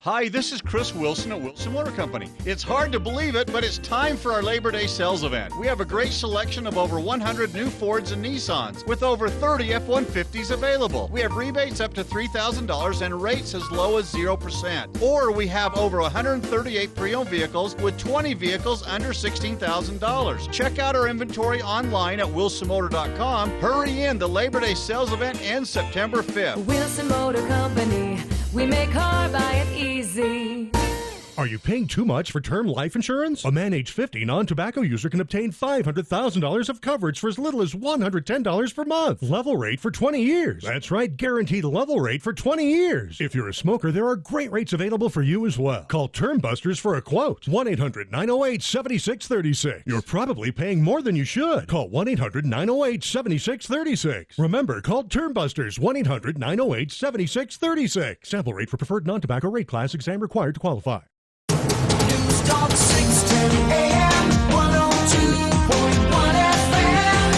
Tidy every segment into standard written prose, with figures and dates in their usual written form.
Hi, this is Chris Wilson at Wilson Motor Company. It's hard to believe it, but it's time for our Labor Day sales event. We have a great selection of over 100 new Fords and Nissans with over 30 F-150s available. We have rebates up to $3,000 and rates as low as 0%. Or we have over 138 pre-owned vehicles with 20 vehicles under $16,000. Check out our inventory online at wilsonmotor.com. Hurry in, the Labor Day sales event ends September 5th. Wilson Motor Company, we make car buying easy. Are you paying too much for term life insurance? A man age 50 non-tobacco user can obtain $500,000 of coverage for as little as $110 per month. Level rate for 20 years. That's right, guaranteed level rate for 20 years. If you're a smoker, there are great rates available for you as well. Call Term Busters for a quote. 1-800-908-7636. You're probably paying more than you should. Call 1-800-908-7636. Remember, call Term Busters. 1-800-908-7636. Sample rate for preferred non-tobacco rate class. Exam required to qualify. Talk 610 AM, 102.1 FM,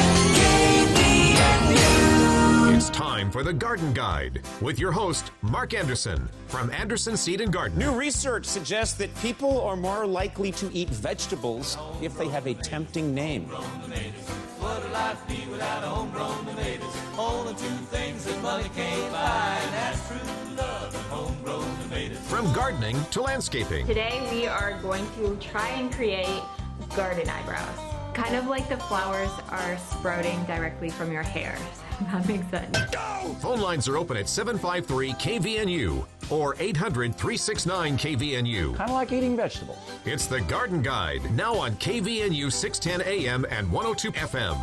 KVNU. It's time for the Garden Guide with your host, Mark Anderson from Anderson Seed and Garden. New research suggests that people are more likely to eat vegetables if they have a tempting name. What would life be without a homegrown tomatoes? Only two things that money can't buy, and that's true love and homegrown tomatoes. From gardening to landscaping. Today we are going to try and create garden eyebrows. Kind of like the flowers are sprouting directly from your hair. If that makes sense. Phone lines are open at 753-KVNU or 800-369-KVNU. Kind of like eating vegetables. It's the Garden Guide, now on KVNU 610 AM and 102 FM.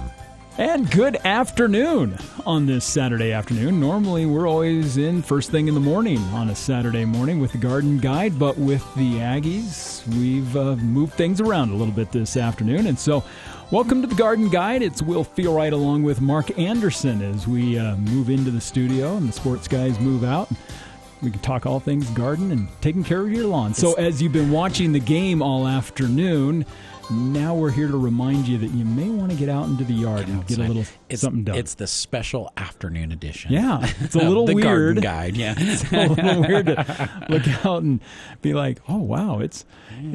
And good afternoon on this Saturday afternoon. Normally, we're always in first thing in the morning on a Saturday morning with the Garden Guide, but with the Aggies, we've moved things around a little bit this afternoon. And so, welcome to the Garden Guide. It's Will Feelright along with Mark Anderson as we move into the studio and the sports guys move out. We can talk all things garden and taking care of your lawn. So as you've been watching the game all afternoon, now we're here to remind you that you may want to get out into the yard and get a little something done. It's the special afternoon edition. Yeah, it's a little the weird. Garden Guide, yeah. It's a little weird to look out and be like, oh, wow, it's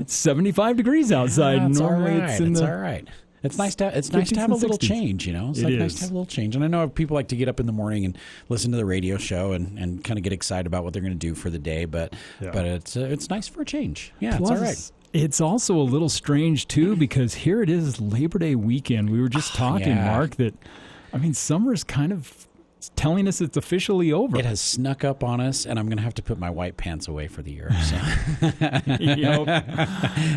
75 degrees outside. It's Normally all right. it's in It's the... all right. It's nice to have a 50s little and 60s. change, you know. It's It nice is. to have a little change. And I know people like to get up in the morning and listen to the radio show and kind of get excited about what they're going to do for the day. But it's nice for a change. Yeah, Plus, it's all right. It's also a little strange, too, because here it is Labor Day weekend. We were just talking, yeah. Mark, that, I mean, summer's kind of telling us it's officially over. It has snuck up on us, and I'm going to have to put my white pants away for the year. So.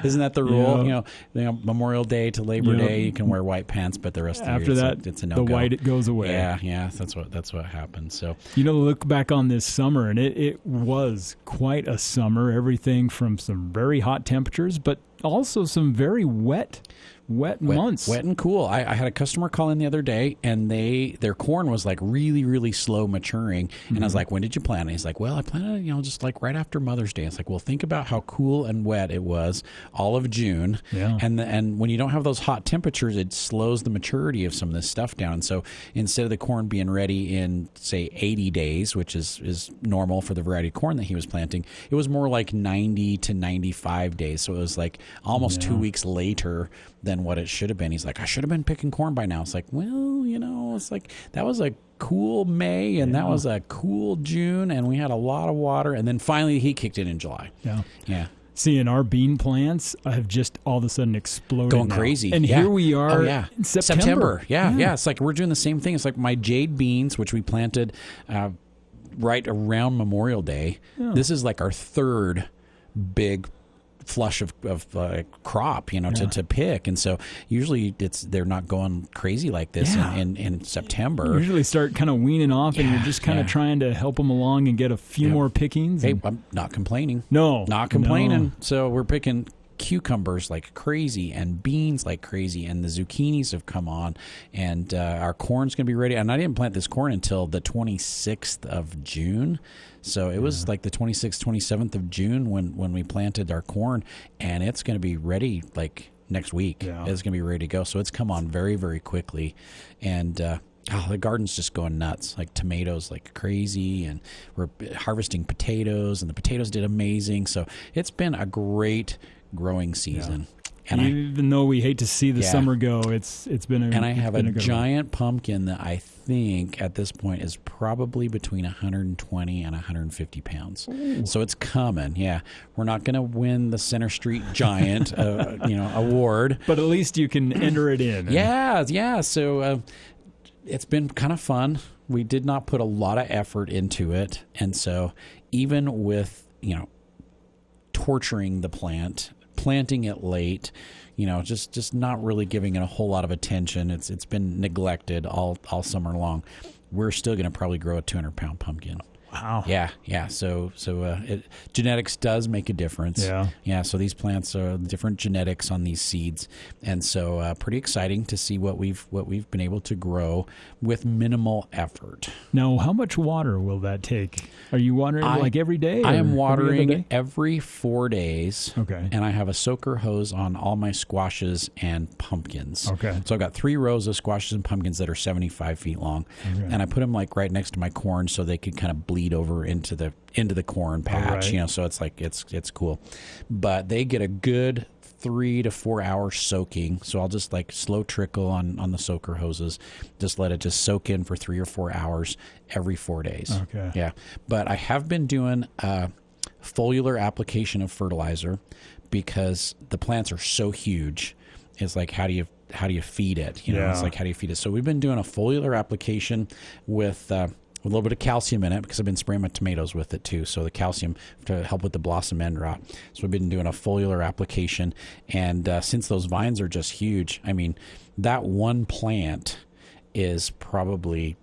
Isn't that the rule? Yep. You know, Memorial Day to Labor Day, you can wear white pants, but the rest of the After year, that, it's a no-go. the white, it goes away. Yeah, that's what happens. So, look back on this summer, and it was quite a summer. Everything from some very hot temperatures, but also some very wet months. Wet and cool. I had a customer call in the other day, and their corn was like really, really slow maturing. And I was like, when did you plant? And he's like, well, I planted it, just like right after Mother's Day. It's like, well, think about how cool and wet it was all of June. Yeah. And when you don't have those hot temperatures, it slows the maturity of some of this stuff down. And so instead of the corn being ready in, say, 80 days, which is normal for the variety of corn that he was planting, it was more like 90 to 95 days. So it was like almost 2 weeks later than what it should have been. He's like, I should have been picking corn by now. It's like, well, it's like that was a cool May and that was a cool June, and we had a lot of water, and then finally he kicked in July. Yeah. Seeing our bean plants have just all of a sudden exploded. Going now. crazy. And here we are in September. Yeah. It's like we're doing the same thing. It's like my jade beans, which we planted right around Memorial Day. Yeah. This is like our third big flush of crop, to pick. And so usually they're not going crazy like this in September. You usually start kind of weaning off and you're just kind of trying to help them along and get a few more pickings. Hey, I'm not complaining. Not complaining. So we're picking cucumbers like crazy and beans like crazy, and the zucchinis have come on, and our corn's going to be ready. And I didn't plant this corn until the 26th of June. So it was like the 26th, 27th of June when we planted our corn, and it's going to be ready like next week. It's going to be ready to go. So it's come on very, very quickly. And Oh, the garden's just going nuts. Like tomatoes like crazy, and we're harvesting potatoes, and the potatoes did amazing. So it's been a great growing season. And even though we hate to see the summer go, it's been a and I have a good giant pumpkin that I think at this point is probably between 120 and 150 pounds. Ooh. So it's coming. Yeah, we're not going to win the Center Street Giant, award, but at least you can enter it in. Yeah. So it's been kind of fun. We did not put a lot of effort into it, and so even with torturing the plant, planting it late, just not really giving it a whole lot of attention. It's been neglected all summer long. We're still going to probably grow a 200-pound pumpkin. Wow. Yeah. So genetics does make a difference. Yeah. So these plants are different genetics on these seeds, and so pretty exciting to see what we've been able to grow with minimal effort. Now, how much water will that take? Are you watering like every day? I am watering every 4 days. Okay. And I have a soaker hose on all my squashes and pumpkins. Okay. So I've got 3 rows of squashes and pumpkins that are 75 feet long, and I put them like right next to my corn so they could kind of bleed over into the corn patch. Right. So it's like it's cool, but they get a good 3 to 4 hours soaking. So I'll just like slow trickle on the soaker hoses, just let it just soak in for 3 or 4 hours every 4 days. Okay. Yeah. But I have been doing foliar application of fertilizer because the plants are so huge. It's like, how do you feed it? It's like, how do you feed it? So we've been doing a foliar application with a little bit of calcium in it because I've been spraying my tomatoes with it too. So the calcium to help with the blossom end rot. So we've been doing a foliar application. And since those vines are just huge, I mean, that one plant is probably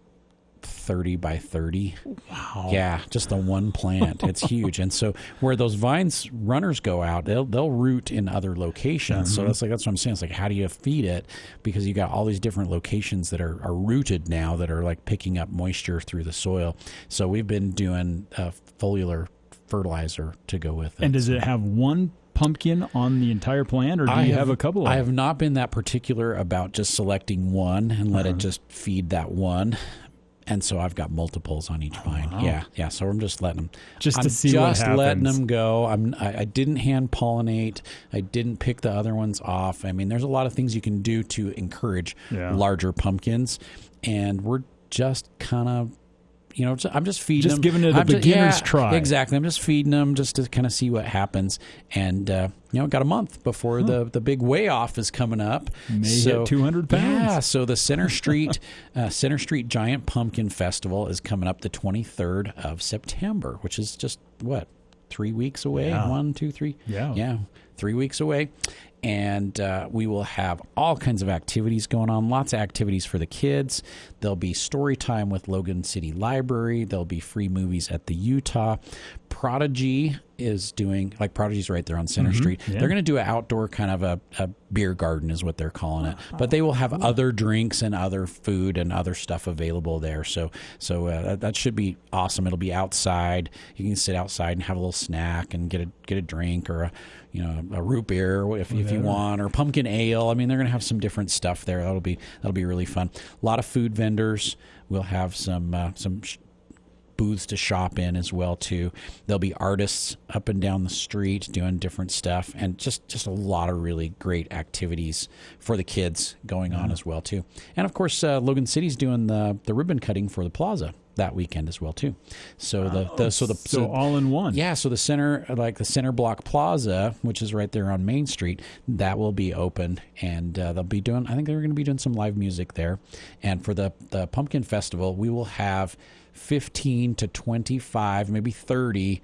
30 by 30. Wow. Yeah, just the one plant. It's huge. And so where those vines runners go out, they'll root in other locations. So that's what I'm saying. It's like, how do you feed it? Because you got all these different locations that are rooted now that are like picking up moisture through the soil. So we've been doing foliar fertilizer to go with it. And does it have one pumpkin on the entire plant, or do you have a couple of them? I have not been that particular about just selecting one and let it just feed that one. And so I've got multiples on each vine. Wow. Yeah. So I'm just letting them. To see what happens. Just letting them go. I didn't hand pollinate. I didn't pick the other ones off. I mean, there's a lot of things you can do to encourage larger pumpkins, and we're just kind of, I'm just feeding them. Just giving it a beginner's try. Exactly. I'm just feeding them just to kind of see what happens. And, got a month before the big way off is coming up. May hit 200 pounds. Yeah. So the Center Street Giant Pumpkin Festival is coming up the 23rd of September, which is just 3 weeks away? Yeah. 1, 2, 3? Yeah. 3 weeks away. And we will have all kinds of activities going on, lots of activities for the kids. There'll be story time with Logan City Library. There'll be free movies at the Utah. Prodigy is doing, like Prodigy's right there on Center Street. Yeah. They're going to do an outdoor kind of a beer garden is what they're calling it. But they will have other drinks and other food and other stuff available there. So that should be awesome. It'll be outside. You can sit outside and have a little snack and get a drink or a root beer if you want, or pumpkin ale. I mean, they're going to have some different stuff there. That'll be really fun. A lot of food vendors. We'll have some booths to shop in as well too. There'll be artists up and down the street doing different stuff, and just a lot of really great activities for the kids going on as well too. And of course, Logan City's doing the ribbon cutting for the plaza that weekend as well too. So so all in one. Yeah, so the center block plaza, which is right there on Main Street, that will be open, and they'll be doing, I think they're going to be doing some live music there. And for the Pumpkin Festival, we will have 15 to 25, maybe 30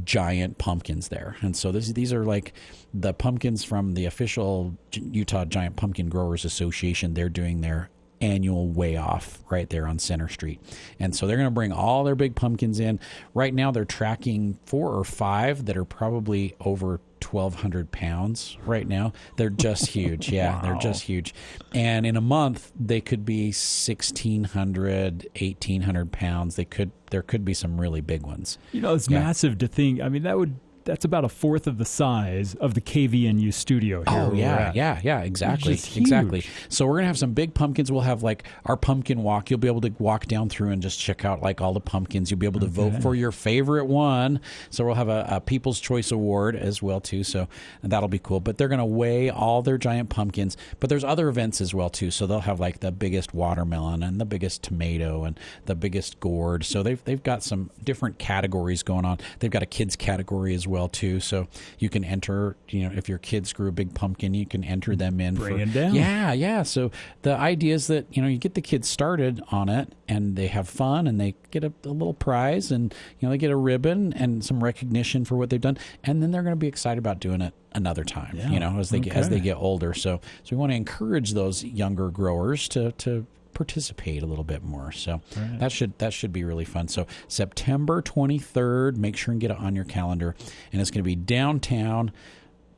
giant pumpkins there. And so these are like the pumpkins from the official Utah Giant Pumpkin Growers Association. They're doing their annual weigh off right there on Center Street. And so they're going to bring all their big pumpkins in. Right now they're tracking 4 or 5 that are probably over 1,200 pounds right now. They're just huge. Yeah, wow. They're just huge. And in a month, they could be 1,600, 1,800 pounds. There could be some really big ones. It's massive to think. I mean, that would that's about a fourth of the size of the KVNU studio here. Oh, yeah, exactly. Exactly. So we're going to have some big pumpkins. We'll have like our pumpkin walk. You'll be able to walk down through and just check out like all the pumpkins. You'll be able to vote for your favorite one. So we'll have a People's Choice Award as well, too. So that'll be cool. But they're going to weigh all their giant pumpkins. But there's other events as well, too. So they'll have like the biggest watermelon and the biggest tomato and the biggest gourd. So they've got some different categories going on. They've got a kids category as well, too. So you can enter, if your kids grew a big pumpkin, you can enter them in. Bring it down. Yeah. So the idea is that, you get the kids started on it and they have fun and they get a little prize and, they get a ribbon and some recognition for what they've done. And then they're going to be excited about doing it another time, as they get older. So we want to encourage those younger growers to participate a little bit more. So that should be really fun. So September 23rd, make sure and get it on your calendar. And it's going to be downtown,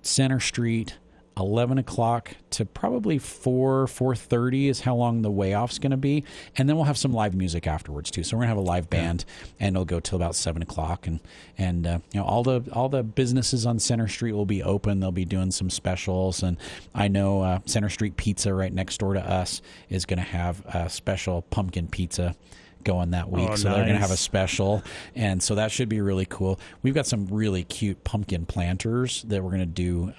Center Street, 11 o'clock to probably 4:30 is how long the way off's going to be. And then we'll have some live music afterwards too. So we're going to have a live band and it'll go till about 7 o'clock. And all the businesses on Center Street will be open. They'll be doing some specials. And I know Center Street Pizza right next door to us is going to have a special pumpkin pizza going that week. So they're going to have a special. And so that should be really cool. We've got some really cute pumpkin planters that we're going to do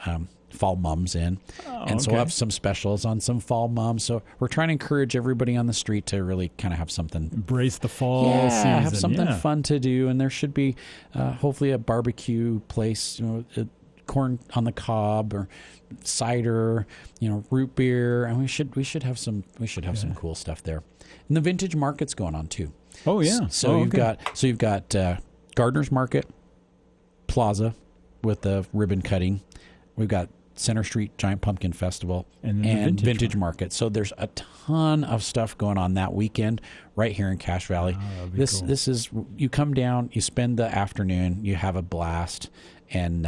fall mums in. So we'll have some specials on some fall mums. So we're trying to encourage everybody on the street to really kind of have something. Embrace the fall season. Have something fun to do. And there should be hopefully a barbecue place, corn on the cob or cider, root beer. And we should have some cool stuff there. And the vintage market's going on too. Oh yeah. So you've got Gardener's Market Plaza with the ribbon cutting. We've got Center Street Giant Pumpkin Festival and Vintage Market. So there's a ton of stuff going on that weekend right here in Cache Valley. This is, you come down, you spend the afternoon, you have a blast, and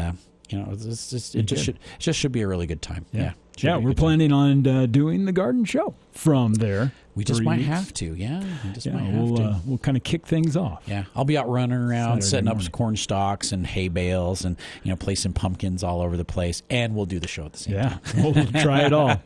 it just should be a really good time. Yeah, we're planning on doing the garden show from there. We just might have to, We'll kind of kick things off. Yeah, I'll be out running around, Saturday setting morning. up corn stalks and hay bales and, placing pumpkins all over the place. And we'll do the show at the same time. We'll try it all.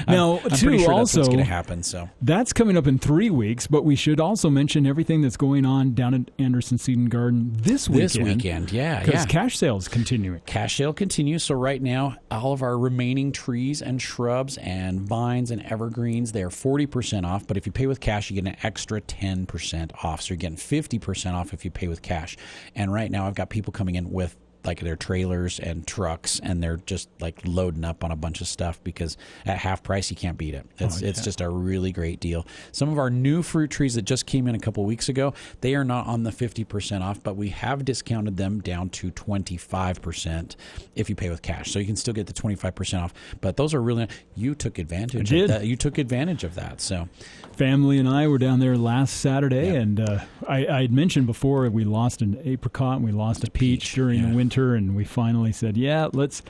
Now, I'm pretty sure also, that's what's going to happen. So that's coming up in 3 weeks, but we should also mention everything that's going on down at Anderson Seed and Garden this weekend. Because cash sale is continuing. Cash sale continues. So right now, all of our remaining trees and shrubs and vines and evergreens, they're 40% off. But if you pay with cash, you get an extra 10% off. So you're getting 50% off if you pay with cash. And right now, I've got people coming in with like their trailers and trucks, and they're just like loading up on a bunch of stuff because at half price you can't beat it. It's just a really great deal. Some of our new fruit trees that just came in a couple weeks ago, they are not on the 50% off, but we have discounted them down to 25% if you pay with cash. So you can still get the 25% off. But those are really, you took advantage of that. You took advantage of that. So family and I were down there last Saturday, and I had mentioned before we lost an apricot and we lost a peach during the winter. And we finally said, let's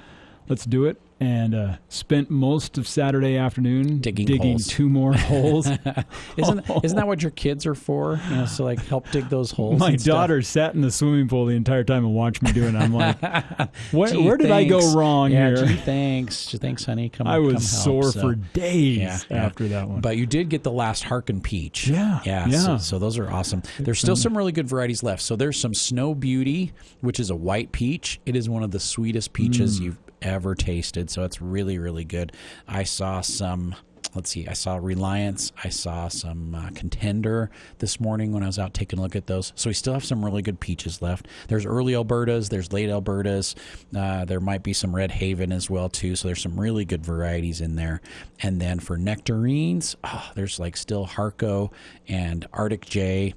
do it. And spent most of Saturday afternoon digging 2 more holes. Isn't that what your kids are for? So like help dig those holes. My daughter sat in the swimming pool the entire time and watched me do it. And I'm like, where did I go wrong here? Thanks, honey. I was sore for days after that one. But you did get the last Harkin peach. Yeah. So those are awesome. There's still some really good varieties left. So there's some Snow Beauty, which is a white peach. It is one of the sweetest peaches you've ever tasted. So it's really, really good. I saw some, I saw Reliance. I saw some Contender this morning when I was out taking a look at those. So we still have some really good peaches left. There's early Albertas. There's late Albertas. There might be some Red Haven as well, too. So there's some really good varieties in there. And then for nectarines, there's like still Harco and Arctic J.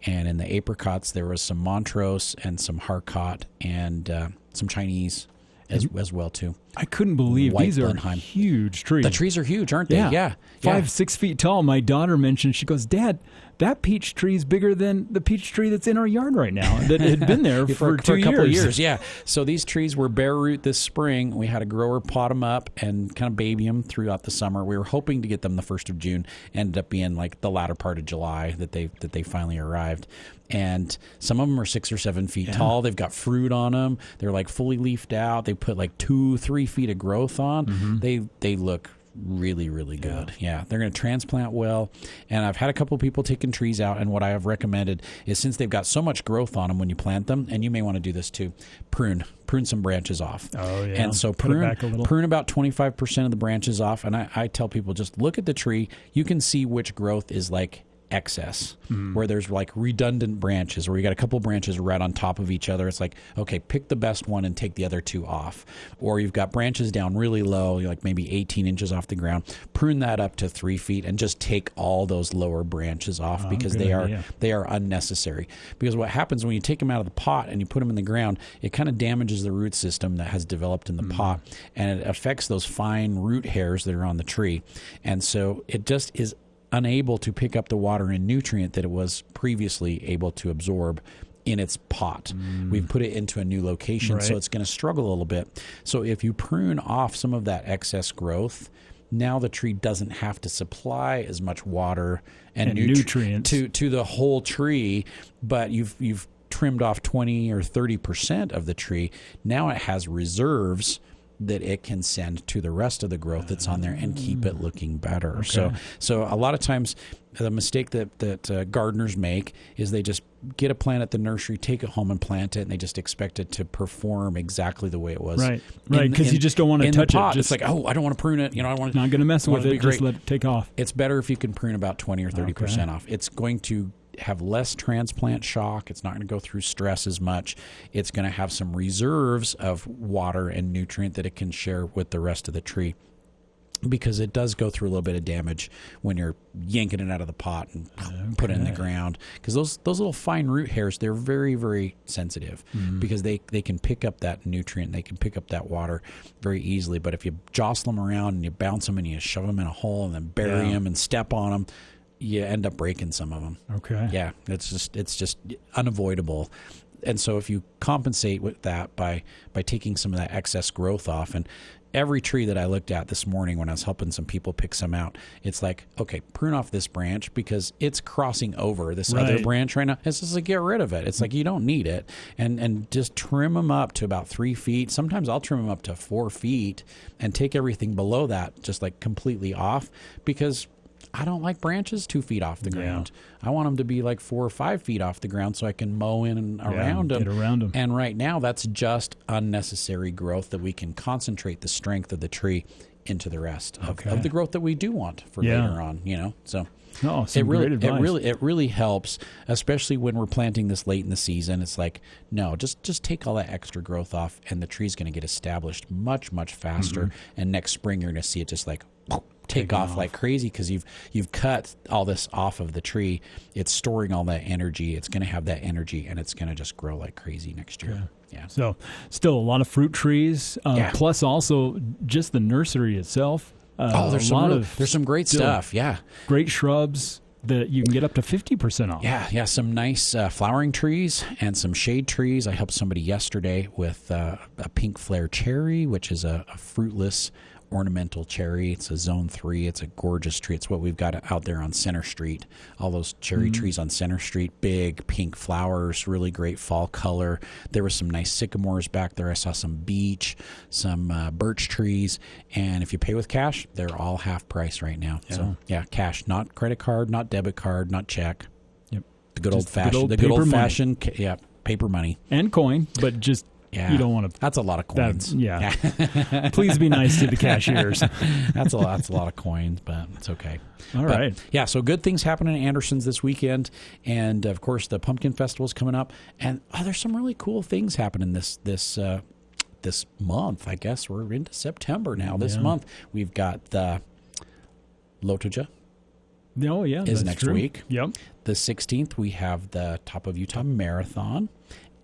And in the apricots, there was some Montrose and some Harcot and some Chinese as well too. I couldn't believe White these are Blenheim. huge trees. The trees are huge, aren't they? Yeah. 5-6 feet tall. My daughter mentioned, she goes, Dad, that peach tree is bigger than the peach tree that's in our yard right now that had been there for 2 a couple of years. years. Yeah. So these trees were bare root this spring. We had a grower pot them up and kind of baby them throughout the summer. We were hoping to get them the 1st of June. Ended up being like the latter part of July that they finally arrived. And some of them are 6 or 7 feet tall. They've got fruit on them. They're like fully leafed out. They put like 2-3 feet of growth on. They look really, really good. Yeah, they're going to transplant well. And I've had a couple of people taking trees out, and what I have recommended is, since they've got so much growth on them when you plant them, and you may want to do this too, prune some branches off. Oh, yeah. And so Put it back a little. prune about 25% of the branches off. And I tell people, just look at the tree. You can see which growth is like excess, where there's like redundant branches, where you got a couple branches right on top of each other. It's like, okay, pick the best one and take the other 2 off. Or you've got branches down really low, like maybe 18 inches off the ground. Prune that up to 3 feet and just take all those lower branches off, because they are unnecessary. Because what happens when you take them out of the pot and you put them in the ground, it kind of damages the root system that has developed in the pot, and it affects those fine root hairs that are on the tree. And so it just is unable to pick up the water and nutrient that it was previously able to absorb in its pot. We've put it into a new location, so it's going to struggle a little bit. So if you prune off some of that excess growth, now the tree doesn't have to supply as much water and nutrients to the whole tree, but you've trimmed off 20 or 30% of the tree. Now it has reserves that it can send to the rest of the growth that's on there and keep it looking better. Okay. So a lot of times the mistake that gardeners make is they just get a plant at the nursery, take it home and plant it, and they just expect it to perform exactly the way it was. Right, because you just don't want to touch it. Just like, oh, I don't want to prune it. I want not going to mess with it. Just let it take off. It's better if you can prune about 20 or 30% off. It's going to have less transplant shock. It's not going to go through stress as much. It's going to have some reserves of water and nutrient that it can share with the rest of the tree, because it does go through a little bit of damage when you're yanking it out of the pot and put it in the ground. Because those little fine root hairs, they're very, very sensitive, because they can pick up that nutrient, they can pick up that water very easily. But if you jostle them around and you bounce them and you shove them in a hole and then bury them and step on them, you end up breaking some of them. Okay. Yeah, it's just unavoidable. And so if you compensate with that by taking some of that excess growth off, and every tree that I looked at this morning when I was helping some people pick some out, it's like, okay, prune off this branch because it's crossing over this other branch right now. It's just like, get rid of it. It's like, you don't need it. And just trim them up to about 3 feet. Sometimes I'll trim them up to 4 feet and take everything below that just like completely off, because I don't like branches 2 feet off the ground. I want them to be like 4 or 5 feet off the ground so I can mow in and around them. Get around them. And right now, that's just unnecessary growth that we can concentrate the strength of the tree into the rest of the growth that we do want for later on. So great advice. It really helps, especially when we're planting this late in the season. It's like, no, just take all that extra growth off, and the tree's going to get established much, much faster. And next spring, you're going to see it just like take off like crazy, because you've cut all this off of the tree. It's storing all that energy. It's going to have that energy, and it's going to just grow like crazy next year. Yeah. So still a lot of fruit trees, plus also just the nursery itself. There's some great stuff. Yeah. Great shrubs that you can get up to 50% off. Yeah. Some nice flowering trees and some shade trees. I helped somebody yesterday with a pink flare cherry, which is a fruitless ornamental cherry. It's a zone 3. It's a gorgeous tree. It's what we've got out there on Center Street. All those cherry trees on Center Street, big pink flowers, really great fall color. There were some nice sycamores back there. I saw some beech, some birch trees. And if you pay with cash, they're all half price right now. Yeah. So cash, not credit card, not debit card, not check. Yep. The good old fashioned, paper money. And coin, but just you don't want to. That's a lot of coins. Please be nice to the cashiers. That's a lot of coins, but it's okay. All right. Yeah, so good things happening at Anderson's this weekend. And, of course, the Pumpkin Festival is coming up. And there's some really cool things happening this month. I guess we're into September now. This month we've got the Lotoja. Oh, yeah. Is next week. Yep. The 16th, we have the Top of Utah Marathon.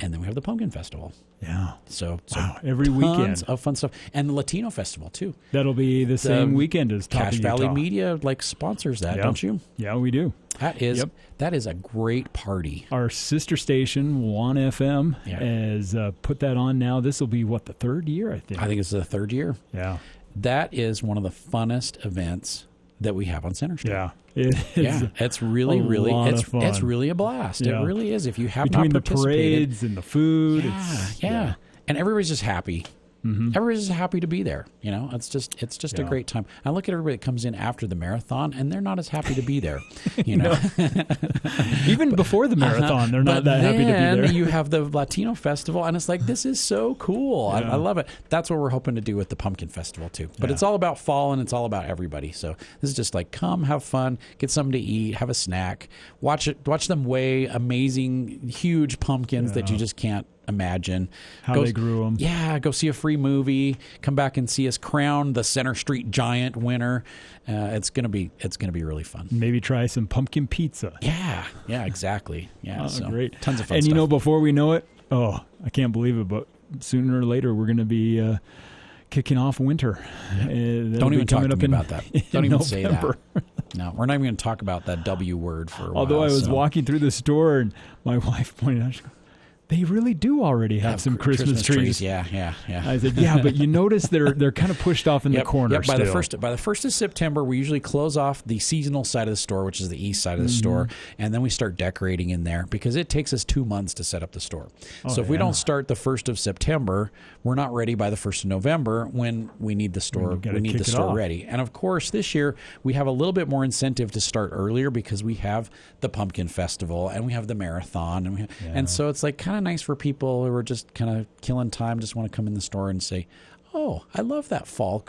And then we have the Pumpkin Festival. Yeah. So every tons weekend of fun stuff. And the Latino Festival, too. That'll be the same weekend as Top Cache of Utah. Valley Media sponsors that, don't you? Yeah, we do. That is a great party. Our sister station, One FM, Yeah. has put that on now. This will be, the third year, I think? I think it's the third year. Yeah. That is one of the funnest events that we have on Center Street. Yeah. It is it's really, it's really a blast. Yeah. It really is. If you have between not the participated, parades and the food, yeah. And everybody's just happy. Mm-hmm. Everybody's just happy to be there. It's just a great time. I look at everybody that comes in after the marathon, and they're not as happy to be there. Even before the marathon, they're not that happy to be there. You have the Latino Festival, and it's like, this is so cool. Yeah. I love it. That's what we're hoping to do with the Pumpkin Festival too. But it's all about fall, and it's all about everybody. So this is just like, come have fun, get something to eat, have a snack, watch them weigh amazing, huge pumpkins that you just can't imagine how they grew them. Yeah, go see a free movie, come back and see us crown the Center Street Giant winner. It's gonna be really fun. Maybe try some pumpkin pizza. Yeah, exactly. Yeah, so great, tons of fun. And stuff. before we know it, I can't believe it, but sooner or later we're going to be kicking off winter. Don't even talk to me about that. Don't even say that. No, we're not even going to talk about that W word for a while. Although I was walking through the store and my wife pointed out, she goes, they really do already have some Christmas trees. Yeah. I said, but you notice they're kind of pushed off in the corner. By the 1st of September, we usually close off the seasonal side of the store, which is the east side of the store, and then we start decorating in there because it takes us 2 months to set up the store. So if we don't start the 1st of September, we're not ready by the 1st of November when we need the store. We need the store ready. And of course, this year we have a little bit more incentive to start earlier because we have the Pumpkin Festival and we have the marathon, and so it's like kind of nice for people who are just kind of killing time, just want to come in the store and say, "Oh, I love that fall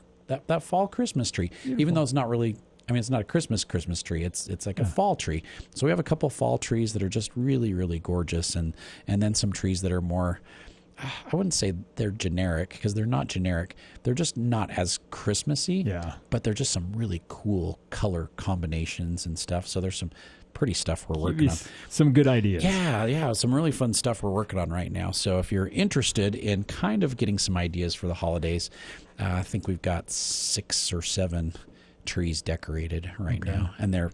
Christmas tree," even though it's not really. It's not a Christmas tree. It's like a fall tree. So we have a couple fall trees that are just really, really gorgeous, and then some trees that are more. I wouldn't say they're generic because they're not generic. They're just not as Christmassy. Yeah. But they're just some really cool color combinations and stuff. So there's some pretty stuff we're working on. Some good ideas. Yeah, some really fun stuff we're working on right now. So if you're interested in kind of getting some ideas for the holidays, I think we've got 6 or 7 trees decorated right now, and they're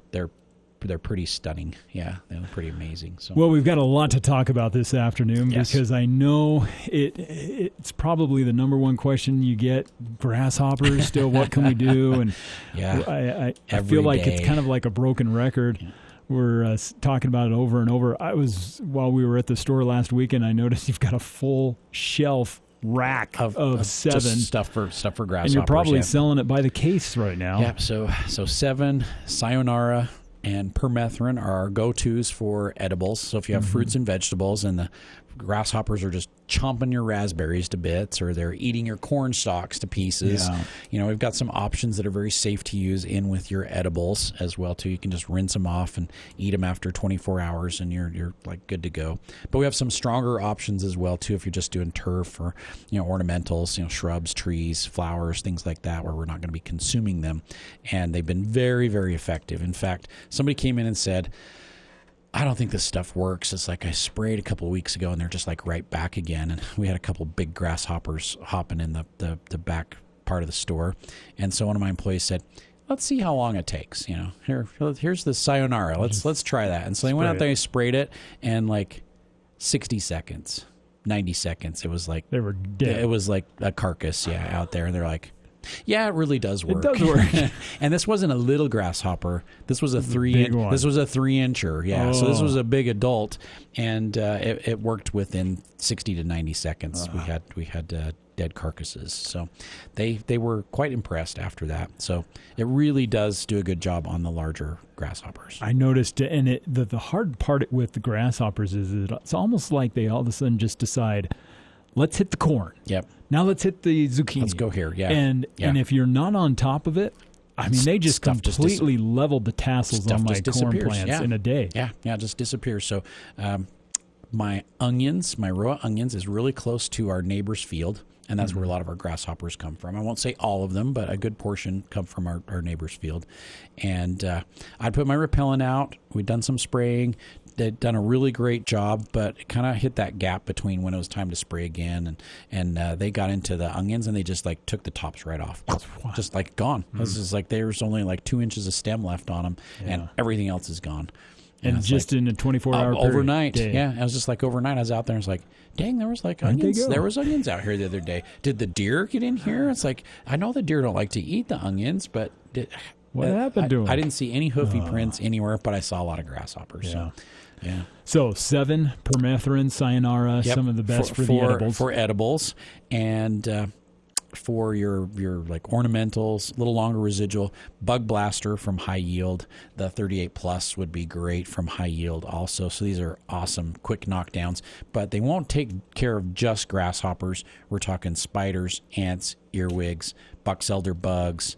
pretty stunning. Yeah, they're pretty amazing. So well, we've got a lot to talk about this afternoon because I know it's probably the number one question you get. Grasshoppers, still, what can we do? And I feel like it's kind of like a broken record. Yeah. We're talking about it over and over. While we were at the store last weekend, I noticed you've got a full shelf rack of 7 stuff for grasshoppers, and you're probably selling it by the case right now. Yeah, so 7 Sayonara and permethrin are our go-tos for edibles. So if you have fruits and vegetables and the grasshoppers are just chomping your raspberries to bits or they're eating your corn stalks to pieces, we've got some options that are very safe to use in with your edibles as well too. You can just rinse them off and eat them after 24 hours and you're like good to go. But we have some stronger options as well too if you're just doing turf or ornamentals, shrubs, trees, flowers, things like that where we're not going to be consuming them. And they've been very, very effective. In fact, somebody came in and said, I don't think this stuff works. It's like I sprayed a couple of weeks ago and they're just like right back again. And we had a couple big grasshoppers hopping in the back part of the store. And so one of my employees said, let's see how long it takes. Here's the Sayonara. Let's try that. And so they went out there and sprayed it and like 60 seconds, 90 seconds. It was like they were dead. It was like a carcass, out there. And they're like, yeah, it really does work. It does work. And this wasn't a little grasshopper. This was a 3-inch. This was a 3-incher. Yeah. So this was a big adult, and it worked within 60 to 90 seconds. We had dead carcasses. So they were quite impressed after that. So it really does do a good job on the larger grasshoppers. I noticed, and the hard part with the grasshoppers is it's almost like they all of a sudden just decide, let's hit the corn. Yep. Now let's hit the zucchini. Let's go here. Yeah. And if you're not on top of it, they just completely leveled the tassels on my corn plants in a day. Yeah, just disappears. So my onions, my row of onions, is really close to our neighbor's field, and that's where a lot of our grasshoppers come from. I won't say all of them, but a good portion come from our neighbor's field. And I'd put my repellent out. We'd done some spraying. They'd done a really great job, but it kind of hit that gap between when it was time to spray again, and they got into the onions, and they just like took the tops right off, just like gone. It was just like there's only like 2 inches of stem left on them, and everything else is gone. And just like, in a 24-hour period. Overnight. Yeah, I was just like overnight. I was out there and I was like, dang, there was like onions. There was onions out here the other day. Did the deer get in here? It's like, I know the deer don't like to eat the onions, but what happened to them? I didn't see any hoofy prints anywhere, but I saw a lot of grasshoppers. Yeah. So, yeah. So 7, permethrin, sayonara, some of the best for the edibles. For edibles, and for your like ornamentals, a little longer residual, Bug Blaster from High Yield. The 38 Plus would be great from High Yield also. So these are awesome, quick knockdowns, but they won't take care of just grasshoppers. We're talking spiders, ants, earwigs, box elder bugs,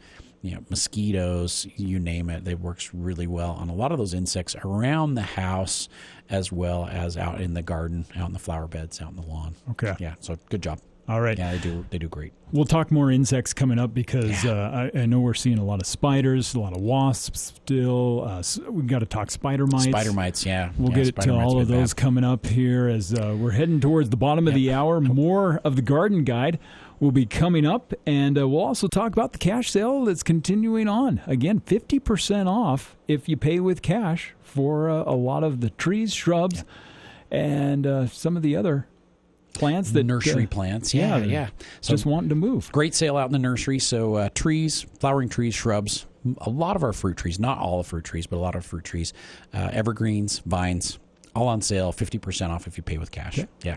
mosquitoes, you name it. It works really well on a lot of those insects around the house as well as out in the garden, out in the flower beds, out in the lawn. Okay. Yeah, so good job. All right. Yeah, they do great. We'll talk more insects coming up because I know we're seeing a lot of spiders, a lot of wasps still. We've got to talk spider mites. Spider mites, yeah. We'll get to all of those coming up here as we're heading towards the bottom of the hour. More of the Garden Guide will be coming up, and we'll also talk about the cash sale that's continuing on. Again, 50% off if you pay with cash for a lot of the trees, shrubs, and some of the other plants that nursery plants, yeah. So just wanting to move. Great sale out in the nursery. So trees, flowering trees, shrubs, a lot of our fruit trees, not all the fruit trees, but a lot of fruit trees, evergreens, vines, all on sale, 50% off if you pay with cash. Okay. Yeah.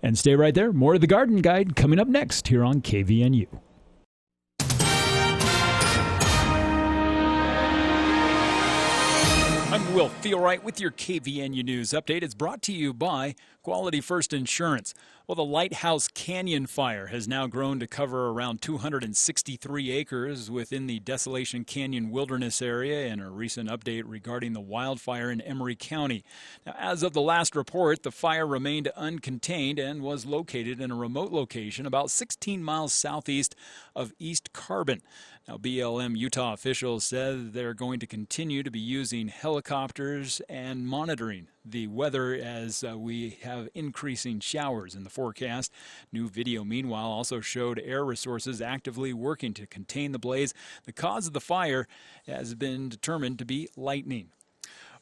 And stay right there. More of the Garden Guide coming up next here on KVNU. I'm Will Feelright with your KVNU News Update. It's brought to you by Quality First Insurance. Well, the Lighthouse Canyon fire has now grown to cover around 263 acres within the Desolation Canyon Wilderness area in a recent update regarding the wildfire in Emery County. Now, as of the last report, the fire remained uncontained and was located in a remote location about 16 miles southeast of East Carbon. Now, BLM Utah officials said they're going to continue to be using helicopters and monitoring the weather as we have increasing showers in the forecast. New video, meanwhile, also showed air resources actively working to contain the blaze. The cause of the fire has been determined to be lightning.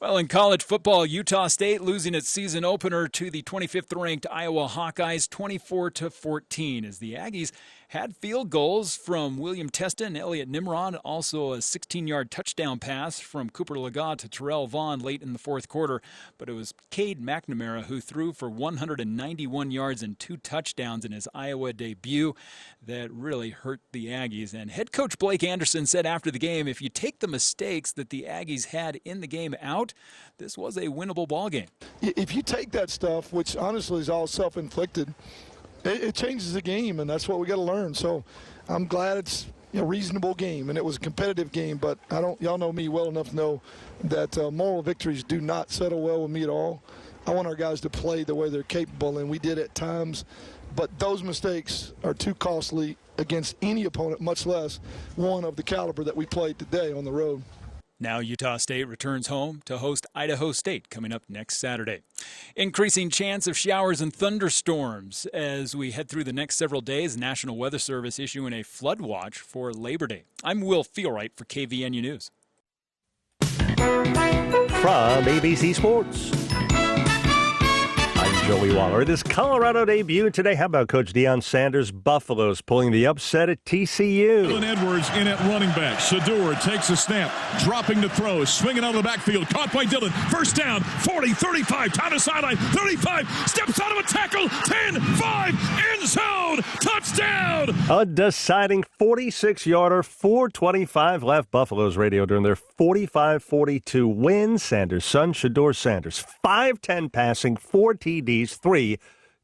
Well, in college football, Utah State losing its season opener to the 25th-ranked Iowa Hawkeyes 24-14 as the Aggies had field goals from William Testa and Elliot Nimrod, also a 16-yard touchdown pass from Cooper Legat to Terrell Vaughn late in the fourth quarter. But it was Cade McNamara who threw for 191 yards and 2 touchdowns in his Iowa debut that really hurt the Aggies. And head coach Blake Anderson said after the game, if you take the mistakes that the Aggies had in the game out, this was a winnable ball game. If you take that stuff, which honestly is all self-inflicted, it changes the game, and that's what we got to learn. So I'm glad it's a reasonable game, and it was a competitive game, but y'all know me well enough to know that moral victories do not settle well with me at all. I want our guys to play the way they're capable, and we did at times, but those mistakes are too costly against any opponent, much less one of the caliber that we played today on the road. Now Utah State returns home to host Idaho State coming up next Saturday. Increasing chance of showers and thunderstorms as we head through the next several days. National Weather Service issuing a flood watch for Labor Day. I'm Will Feelright for KVNU News. From ABC Sports, I'm Joey Waller. This Colorado debut today. How about Coach Deion Sanders? Buffalo's pulling the upset at TCU. Dylan Edwards in at running back. Shedeur takes a snap, dropping to throw, swinging out of the backfield. Caught by Dylan. First down, 40, 35, down the sideline, 35, steps out of a tackle, 10, 5, end zone, touchdown! A deciding 46-yarder, 4:25 left. Buffalo's radio during their 45-42 win. Sanders' son, Shedeur Sanders, 5'10 passing, 4 TDs, 3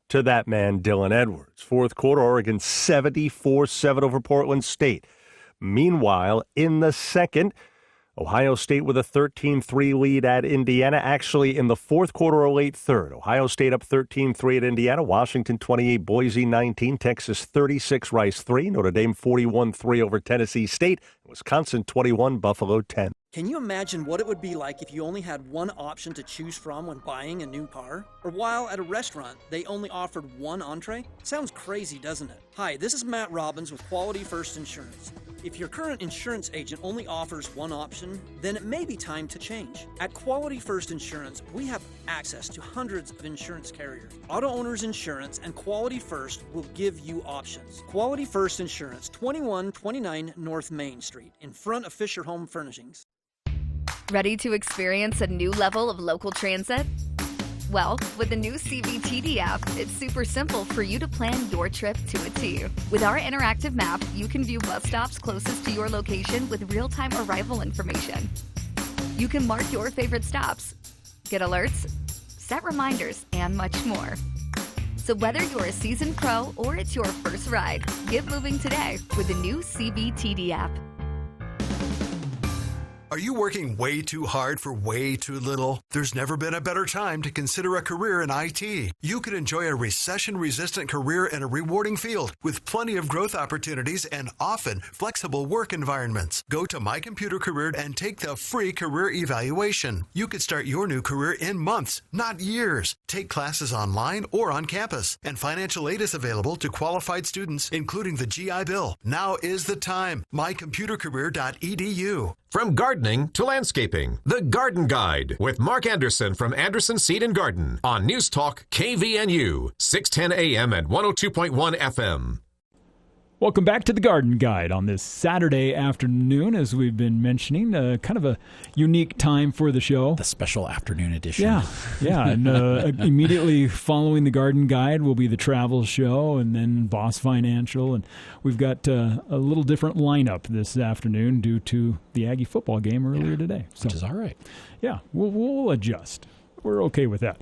to that man, Dylan Edwards. Fourth quarter, Oregon 74-7 over Portland State. Meanwhile, in the second, Ohio State with a 13-3 lead at Indiana. Actually, in the fourth quarter or late third, Ohio State up 13-3 at Indiana. Washington 28, Boise 19, Texas 36, Rice 3, Notre Dame 41-3 over Tennessee State, Wisconsin 21, Buffalo 10. Can you imagine what it would be like if you only had one option to choose from when buying a new car? Or while at a restaurant, they only offered one entree? Sounds crazy, doesn't it? Hi, this is Matt Robbins with Quality First Insurance. If your current insurance agent only offers one option, then it may be time to change. At Quality First Insurance, we have access to hundreds of insurance carriers. Auto Owners Insurance and Quality First will give you options. Quality First Insurance, 2129 North Main Street, in front of Fisher Home Furnishings. Ready to experience a new level of local transit? Well, with the new CVTD app, it's super simple for you to plan your trip to a T. With our interactive map, you can view bus stops closest to your location with real-time arrival information. You can mark your favorite stops, get alerts, set reminders, and much more. So whether you're a seasoned pro or it's your first ride, get moving today with the new CVTD app. Are you working way too hard for way too little? There's never been a better time to consider a career in IT. You could enjoy a recession-resistant career in a rewarding field with plenty of growth opportunities and often flexible work environments. Go to My Computer Career and take the free career evaluation. You could start your new career in months, not years. Take classes online or on campus, and financial aid is available to qualified students, including the GI Bill. Now is the time. mycomputercareer.edu. From gardening to landscaping, The Garden Guide with Mark Anderson from Anderson Seed and Garden on News Talk KVNU, 610 AM and 102.1 FM. Welcome back to The Garden Guide on this Saturday afternoon, as we've been mentioning, kind of a unique time for the show. The special afternoon edition. Yeah, and immediately following The Garden Guide will be the travel show and then Boss Financial, and we've got a little different lineup this afternoon due to the Aggie football game earlier today. So, which is all right. Yeah, we'll adjust. We're okay with that.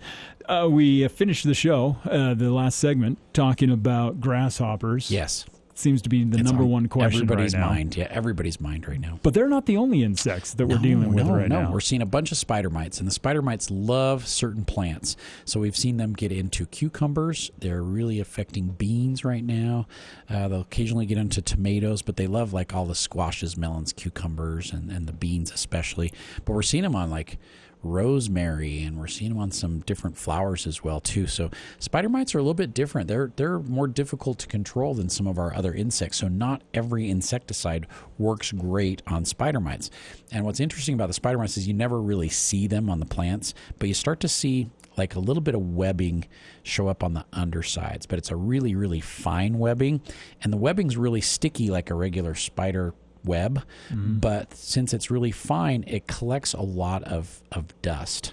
We finished the show, the last segment, talking about grasshoppers. Yes. Seems to be the number one question everybody's right now. mind. Yeah, everybody's mind right now. But they're not the only insects that we're dealing with right now. We're seeing a bunch of spider mites, and the spider mites love certain plants. So we've seen them get into cucumbers. They're really affecting beans right now. They'll occasionally get into tomatoes, but they love like all the squashes, melons, cucumbers, and the beans especially. But we're seeing them on like rosemary, and we're seeing them on some different flowers as well too. So spider mites are a little bit different. They're more difficult to control than some of our other insects. So not every insecticide works great on spider mites. And what's interesting about the spider mites is you never really see them on the plants, but you start to see like a little bit of webbing show up on the undersides, but it's a really, really fine webbing, and the webbing's really sticky like a regular spider web, but since it's really fine, it collects a lot of dust.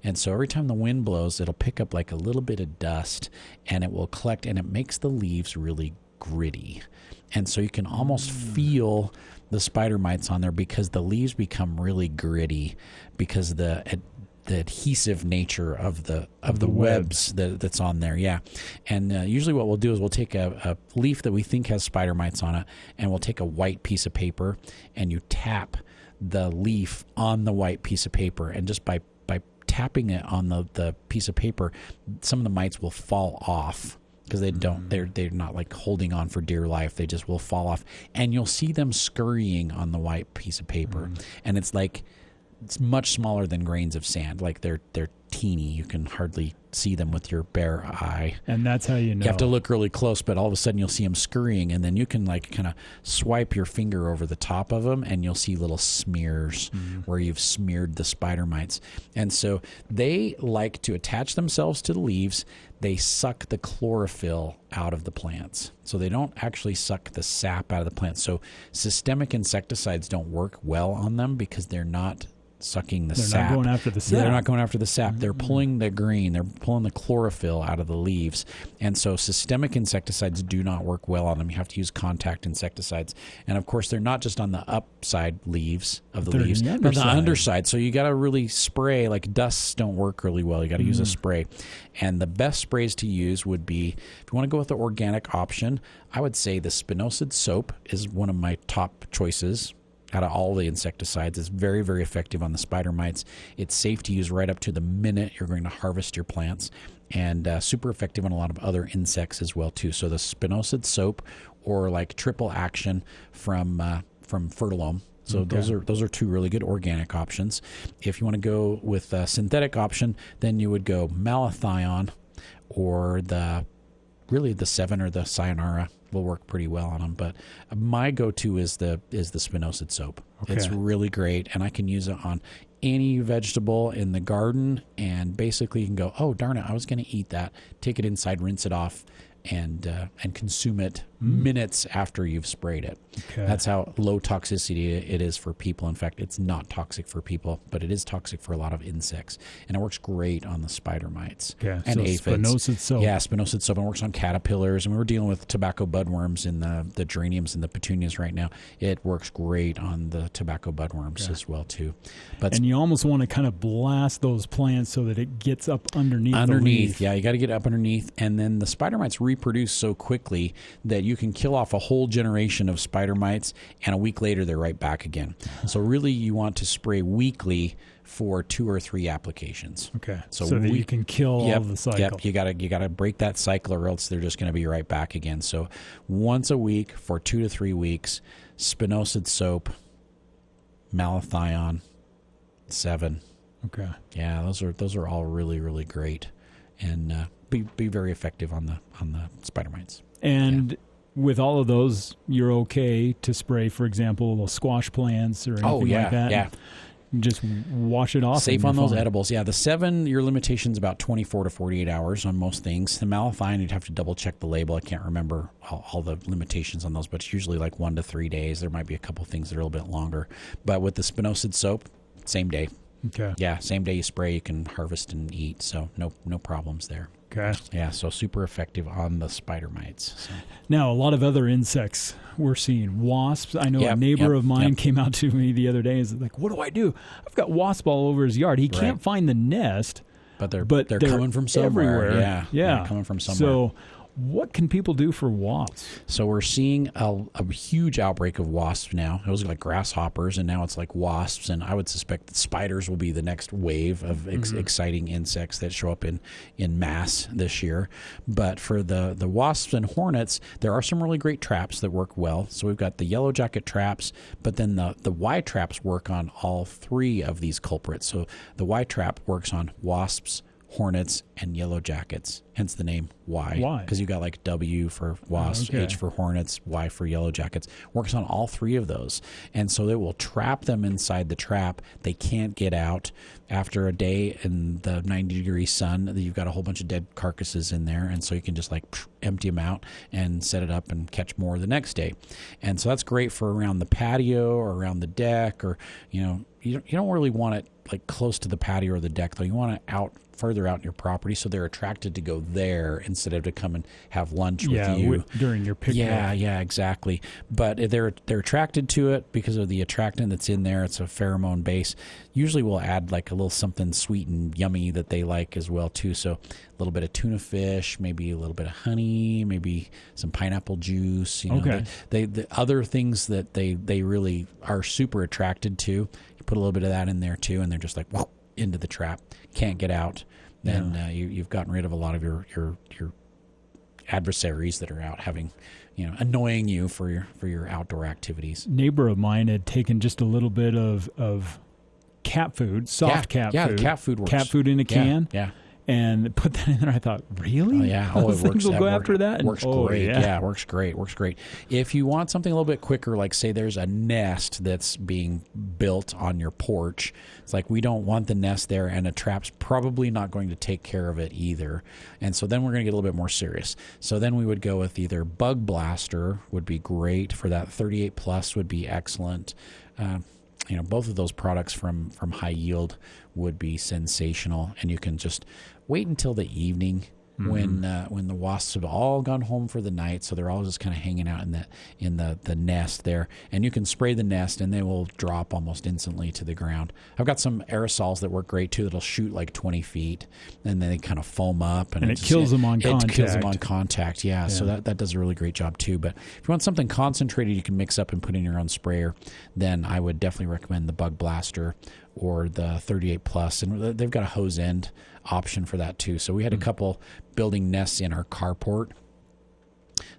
And so every time the wind blows, it'll pick up like a little bit of dust, and it will collect, and it makes the leaves really gritty. And so you can almost feel the spider mites on there because the leaves become really gritty because the adhesive nature of the webs that's on there. Yeah. And usually what we'll do is we'll take a leaf that we think has spider mites on it, and we'll take a white piece of paper, and you tap the leaf on the white piece of paper, and just by tapping it on the piece of paper, some of the mites will fall off because they're not like holding on for dear life. They just will fall off, and you'll see them scurrying on the white piece of paper. And it's much smaller than grains of sand. Like they're teeny. You can hardly see them with your bare eye. And that's how you know. You have to look really close, but all of a sudden you'll see them scurrying, and then you can like kind of swipe your finger over the top of them, and you'll see little smears where you've smeared the spider mites. And so they like to attach themselves to the leaves. They suck the chlorophyll out of the plants. So they don't actually suck the sap out of the plants. So systemic insecticides don't work well on them because they're not sucking the sap. They're not going after the sap. They're not going after the sap. They're pulling the green. They're pulling the chlorophyll out of the leaves. And so systemic insecticides do not work well on them. You have to use contact insecticides. And, of course, they're not just on the upside leaves of the leaves. They're on the underside. So you got to really spray. Like dusts don't work really well. You got to use a spray. And the best sprays to use would be, if you want to go with the organic option, I would say the spinosad soap is one of my top choices. out of all the insecticides. It's very, very effective on the spider mites. It's safe to use right up to the minute you're going to harvest your plants, and super effective on a lot of other insects as well too. So the spinosad soap, or like triple action from Fertilome. So those are two really good organic options. If you want to go with a synthetic option, then you would go malathion, or the 7 or the Sayonara will work pretty well on them. But my go-to is the spinosad soap. Okay. It's really great, and I can use it on any vegetable in the garden, and basically you can go, oh, darn it, I was going to eat that. Take it inside, rinse it off, and consume it minutes after you've sprayed it. Okay. That's how low toxicity it is for people. In fact, it's not toxic for people, but it is toxic for a lot of insects. And it works great on the spider mites and so aphids. spinosad soap. Yeah, spinosad soap. And works on caterpillars. And we were dealing with tobacco budworms in the geraniums and the petunias right now. It works great on the tobacco budworms as well, too. And you almost want to kind of blast those plants so that it gets up underneath the leaf. Yeah, you got to get up underneath. And then the spider mites reproduce so quickly that you can kill off a whole generation of spider mites, and a week later they're right back again. So really you want to spray weekly for 2 or 3 applications. Okay. So that you can kill all the cycle. Yep. You gotta break that cycle, or else they're just going to be right back again. So once a week for 2 to 3 weeks, spinosad soap, malathion, 7. Okay. Yeah, those are all really, really great, and be very effective on the spider mites. And with all of those, you're okay to spray, for example, the squash plants or anything like that. Yeah. Just wash it off. Safe on those edibles. Yeah, the 7, your limitation's about 24 to 48 hours on most things. The malathion, you'd have to double check the label. I can't remember all the limitations on those, but it's usually like 1 to 3 days. There might be a couple things that are a little bit longer. But with the spinosad soap, same day. Okay. Yeah, same day you spray, you can harvest and eat. So no problems there. Okay. Yeah, so super effective on the spider mites. So. Now, a lot of other insects we're seeing. Wasps. I know a neighbor of mine came out to me the other day and is like, what do I do? I've got wasp all over his yard. He can't find the nest. But they're coming from somewhere. Everywhere. Yeah. They're coming from somewhere. So what can people do for wasps? So we're seeing a huge outbreak of wasps now. It was like grasshoppers, and now it's like wasps. And I would suspect that spiders will be the next wave of exciting insects that show up in mass this year. But for the wasps and hornets, there are some really great traps that work well. So we've got the yellow jacket traps, but then the Y traps work on all 3 of these culprits. So the Y trap works on wasps, hornets, and yellow jackets, hence the name Y. Why? Because you got like W for wasps, H for hornets, Y for yellow jackets. Works on all 3 of those. And so they will trap them inside the trap. They can't get out. After a day in the 90-degree sun, you've got a whole bunch of dead carcasses in there. And so you can just like empty them out and set it up and catch more the next day. And so that's great for around the patio or around the deck, or, you don't really want it like close to the patio or the deck, though. You want it further out in your property, so they're attracted to go there instead of to come and have lunch with you during your picnic. Yeah, exactly. But they're attracted to it because of the attractant that's in there. It's a pheromone base. Usually we'll add like a little something sweet and yummy that they like as well too. So a little bit of tuna fish, maybe a little bit of honey, maybe some pineapple juice. The other things that they really are super attracted to. You put a little bit of that in there too, and they're just like whoop, into the trap, can't get out. Then you've gotten rid of a lot of your adversaries that are out having, annoying you for your outdoor activities. Neighbor of mine had taken just a little bit of cat food, soft cat food. Yeah, cat food works. Cat food in a can. Yeah. And put that in there. I thought, really? Oh, yeah. Those things will go after that? It works great. Yeah, it works great. Works great. If you want something a little bit quicker, like say there's a nest that's being built on your porch, it's like we don't want the nest there, and a trap's probably not going to take care of it either. And so then we're going to get a little bit more serious. So then we would go with either Bug Blaster would be great for that. 38 Plus would be excellent. Both of those products from High Yield would be sensational, and you can just wait until the evening when the wasps have all gone home for the night, so they're all just kind of hanging out in the nest there. And you can spray the nest, and they will drop almost instantly to the ground. I've got some aerosols that work great too. That'll shoot like 20 feet, and then they kind of foam up, and it kills them on contact. It kills them on contact. Yeah. So that does a really great job too. But if you want something concentrated, you can mix up and put in your own sprayer. Then I would definitely recommend the Bug Blaster or the 38 Plus, and they've got a hose end option for that too. So we had a couple building nests in our carport.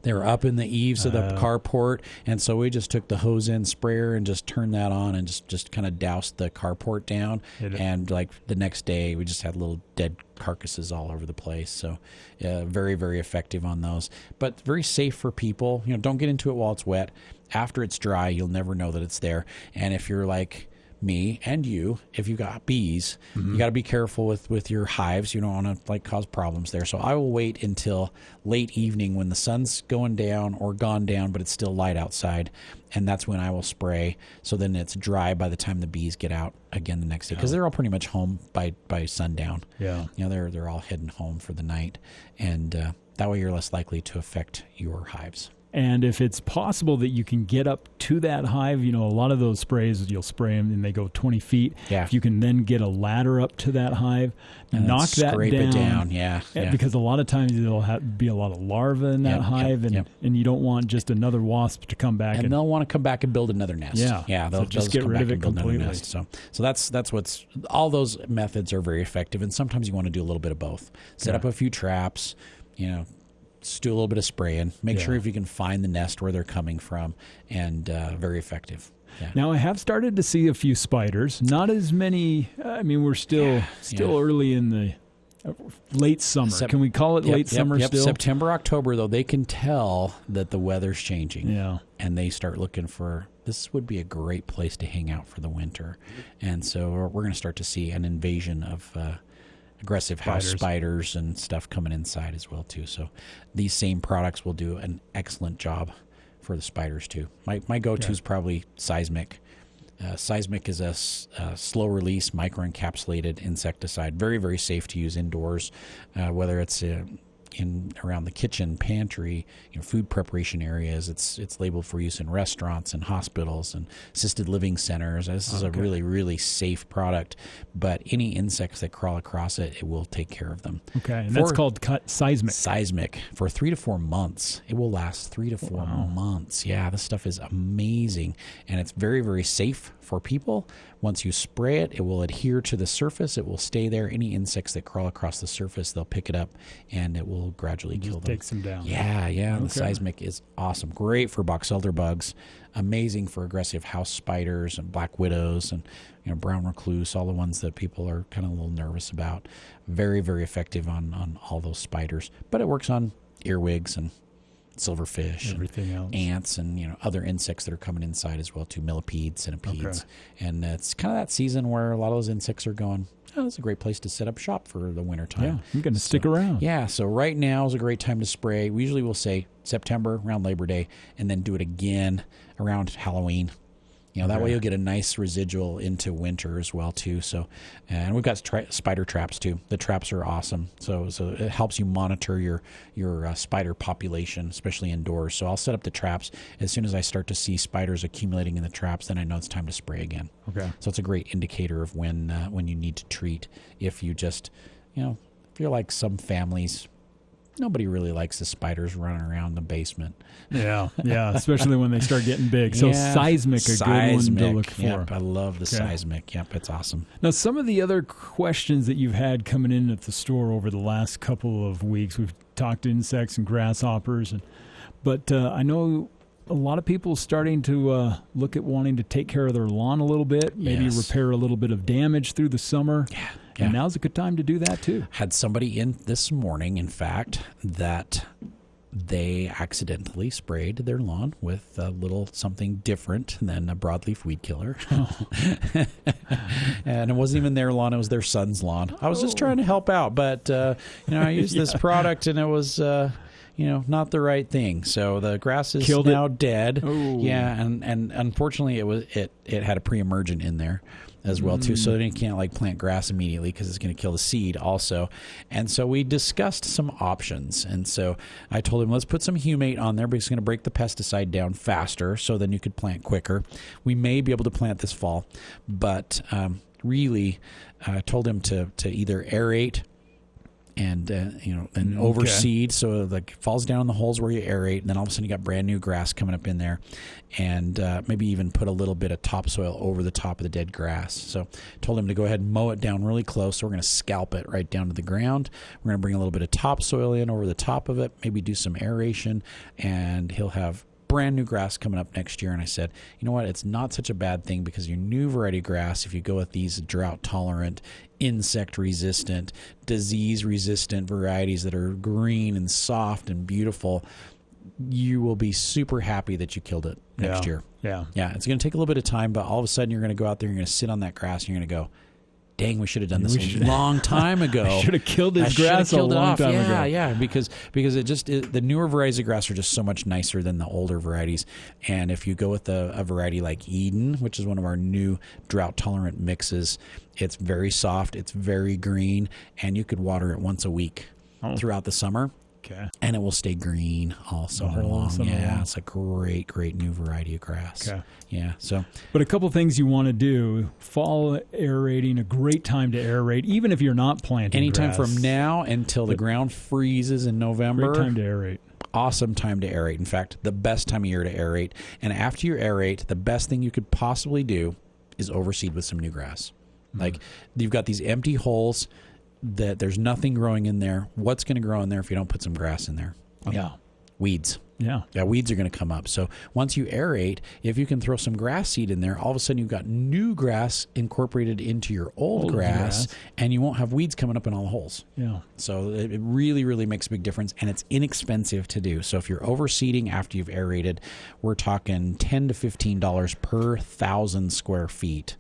They were up in the eaves of the carport, and so we just took the hose end sprayer and just turned that on and just kind of doused the carport down. And like the next day, we just had little dead carcasses all over the place. So very, very effective on those, but very safe for people. Don't get into it while it's wet. After it's dry, you'll never know that it's there. And if you're like me and you, if you've got bees, you got to be careful with your hives. You don't want to cause problems there. So I will wait until late evening when the sun's going down or gone down, but it's still light outside, and that's when I will spray. So then it's dry by the time the bees get out again the next day, because they're all pretty much home by sundown. Yeah, they're all heading home for the night, and that way you're less likely to affect your hives. And if it's possible that you can get up to that hive, a lot of those sprays, you'll spray them and they go 20 feet. Yeah. If you can then get a ladder up to that hive, and knock that scrape down. It down. Yeah. Because a lot of times there'll be a lot of larvae in that hive, and you don't want just another wasp to come back. And they'll want to come back and build another nest. Yeah. They'll just get rid of it completely. So that's what's, all those methods are very effective, and sometimes you want to do a little bit of both. Set up a few traps, just do a little bit of spraying. Make sure if you can find the nest where they're coming from, and very effective. Yeah. Now, I have started to see a few spiders. Not as many. I mean, we're still early in the late summer. Can we call it late summer still? September, October, though, they can tell that the weather's changing. Yeah. And they start looking for, this would be a great place to hang out for the winter. And so we're going to start to see an invasion of aggressive house spiders and stuff coming inside as well too. So these same products will do an excellent job for the spiders too. My go-to is probably Seismic. Seismic is a slow release microencapsulated insecticide, very, very safe to use indoors, whether it's in around the kitchen, pantry, food preparation areas. It's labeled for use in restaurants and hospitals and assisted living centers. This is a really, really safe product, but any insects that crawl across it, it will take care of them. Okay, and that's called Seismic. Seismic. For 3 to 4 months. It will last 3 to 4 months. Yeah, this stuff is amazing, and it's very, very safe for people. Once you spray it, it will adhere to the surface. It will stay there. Any insects that crawl across the surface, they'll pick it up, and it will gradually kill them. Takes them down. Yeah. Okay. The Seismic is awesome. Great for box elder bugs. Amazing for aggressive house spiders and black widows and brown recluse, all the ones that people are kind of a little nervous about. Very, very effective on all those spiders. But it works on earwigs and silverfish, everything else, ants, and other insects that are coming inside as well too, millipedes, centipedes. And it's kind of that season where a lot of those insects are going, it's a great place to set up shop for the winter time. Yeah, I'm going to stick around. Yeah, so right now is a great time to spray. We usually will say September, around Labor Day, and then do it again around Halloween. That way you'll get a nice residual into winter as well too. So, and we've got spider traps too. The traps are awesome. So it helps you monitor your spider population, especially indoors. So I'll set up the traps as soon as I start to see spiders accumulating in the traps. Then I know it's time to spray again. Okay. So it's a great indicator of when you need to treat. If you just, if you're like some families. Nobody really likes the spiders running around the basement. Yeah, especially when they start getting big. So Seismic, a good one to look for. Yep, I love the Seismic. Yep, it's awesome. Now, some of the other questions that you've had coming in at the store over the last couple of weeks, we've talked insects and grasshoppers, but I know a lot of people starting to look at wanting to take care of their lawn a little bit, maybe repair a little bit of damage through the summer. Yeah. And now's a good time to do that, too. Had somebody in this morning, in fact, that they accidentally sprayed their lawn with a little something different than a broadleaf weed killer. And it wasn't even their lawn, it was their son's lawn. I was just trying to help out, but I used this product, and it was not the right thing. So the grass is now dead. Oh. Yeah, and unfortunately it had a pre-emergent in there. as well too. So then you can't like plant grass immediately because it's going to kill the seed also. And so we discussed some options. And so I told him, let's put some humate on there because it's going to break the pesticide down faster. So then you could plant quicker. We may be able to plant this fall, but really told him to either aerate and overseed, so it like falls down in the holes where you aerate, and then all of a sudden you got brand new grass coming up in there, and maybe even put a little bit of topsoil over the top of the dead grass. So told him to go ahead and mow it down really close. So we're going to scalp it right down to the ground. We're going to bring a little bit of topsoil in over the top of it, maybe do some aeration, and he'll have brand new grass coming up next year. And I said, you know what, it's not such a bad thing, because your new variety grass, if you go with these drought tolerant, insect resistant, disease resistant varieties that are green and soft and beautiful, you will be super happy that you killed it next year. Yeah. It's going to take a little bit of time, but all of a sudden you're going to go out there, you're going to sit on that grass, and you're going to go, dang, we should have done this a long time ago. I should have killed this grass a long time ago. Yeah, because the newer varieties of grass are just so much nicer than the older varieties. And if you go with a variety like Eden, which is one of our new drought-tolerant mixes, it's very soft, it's very green, and you could water it once a week throughout the summer. Okay. And it will stay green all summer long. It's a great new variety of grass. Okay. Yeah. So, but a couple things you want to do: fall aerating, a great time to aerate, even if you're not planting. Anytime grass. from now until the ground freezes in November. Great time to aerate. Awesome time to aerate. In fact, the best time of year to aerate. And after you aerate, the best thing you could possibly do is overseed with some new grass. Like, you've got these empty holes that there's nothing growing in there. What's going to grow in there if you don't put some grass in there? Yeah. Weeds. Yeah, weeds are going to come up. So once you aerate, if you can throw some grass seed in there, all of a sudden you've got new grass incorporated into your old grass, and you won't have weeds coming up in all the holes. Yeah. So it really, really makes a big difference, and it's inexpensive to do. So if you're overseeding after you've aerated, we're talking $10 to $15 per 1,000 square feet,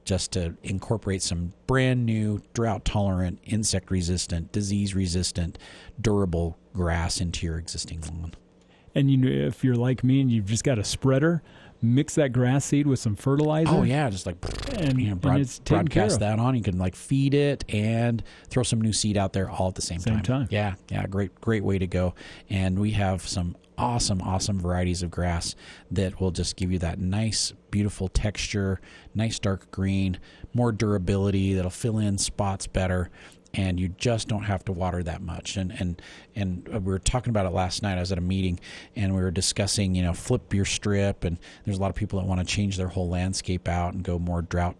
just to incorporate some brand new, drought-tolerant, insect-resistant, disease-resistant, durable grass into your existing lawn. And if you're like me and you've just got a spreader, mix that grass seed with some fertilizer. Oh, yeah, just like it's broadcast that on. You can like feed it and throw some new seed out there all at the same time. Yeah, great way to go. And we have some awesome varieties of grass that will just give you that nice, beautiful texture, nice dark green, more durability, that'll fill in spots better, and you just don't have to water that much. And we were talking about it last night. I was at a meeting, and we were discussing, flip your strip, and there's a lot of people that want to change their whole landscape out and go more drought